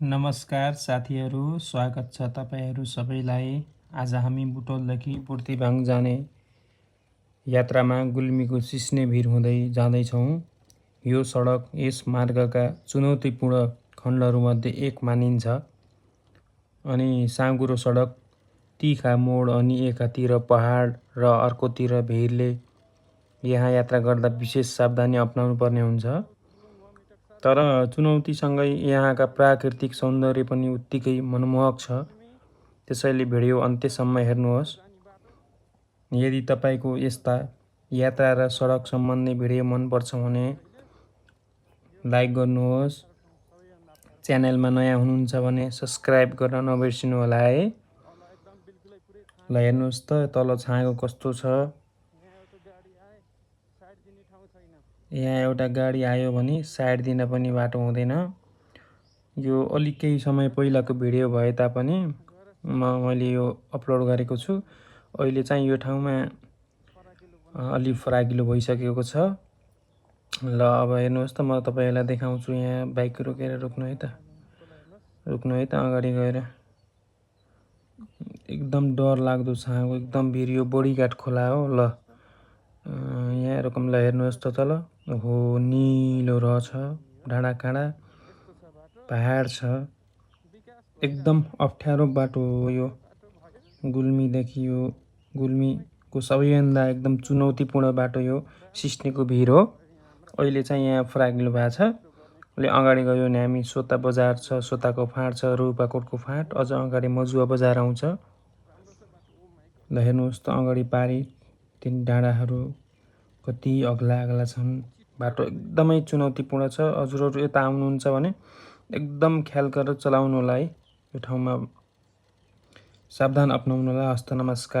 नमस्कार साथीहरू, स्वागत छ तपाईहरू सबैलाई। आज हामी बुटोलदेखि बुर्तिवाङ जाने यात्रामा गुल्मीको सिस्नेभिर हुँदै जाँदैछौँ। यो सडक यस मार्गका चुनौतीपूर्ण खण्डहरूमध्ये एक मानिन्छ। अनि साँघुरो सडक, तिखा मोड अनि एकातिर पहाड र अर्कोतिर भिरले यहाँ यात्रा गर्दा विशेष सावधानी अपनाउनु पर्ने हुन्छ। तर चुनौतीसँगै यहाँका प्राकृतिक सौन्दर्य पनि उत्तिकै मनमोहक छ। त्यसैले भिडियो अन्त्यसम्म हेर्नुहोस्। यदि तपाईको यस्ता यात्रा र सडक सम्बन्धी भिडियो मनपर्छ भने लाइक गर्नुहोस्। च्यानलमा नयाँ हुनुहुन्छ भने सब्स्क्राइब गर्न नबिर्सिनु होला है। ल हेर्नुहोस् त तल छाँगो कस्तो छ। यहाँ एउटा गाडी आयो भने साइड दिन पनि बाटो हुँदैन। यो अलि केही समय पहिलाको भिडियो भए तापनि मैले यो अपलोड गरेको छु। अहिले चाहिँ यो ठाउँमा अलि फराकिलो भइसकेको छ। ल अब हेर्नुहोस् त म तपाईहरुलाई देखाउँछु। यहाँ बाइक रोकेर रोक्नु है त। अगाडि गएर। एकदम डर लाग्दो छाँगो, एकदम भिरियो बडीघाट खोला हो। ल यहाँ रकम ल हेर्नुहोस् त तल। हो निलो रहेछ, डाँडा काँडा पहाड छ। एकदम अप्ठ्यारो बाटो हो यो। गुल्मीदेखि यो गुल्मीको सबैभन्दा एकदम चुनौतीपूर्ण बाटो यो सिस्नेको भिर हो। अहिले चाहिँ यहाँ फराकिलो भएको छ। अहिले अगाडि गयो भने हामी सोता बजार छ, सोताको फाँट छ, रूपाकोटको फाँट, अझ अगाडि मजुवा बजार आउँछ। ल हेर्नुहोस् त अगाडि पारी तीन डाँडाहरू कति अग्ला छन्। बाटो एकदमै चुनौतीपूर्ण छ। हजुरहरू यता आउनुहुन्छ भने एकदम ख्याल गरेर चलाउनु होला है। यो ठाउँमा सावधान अपनाउनु होला। हस्त नमस्कार।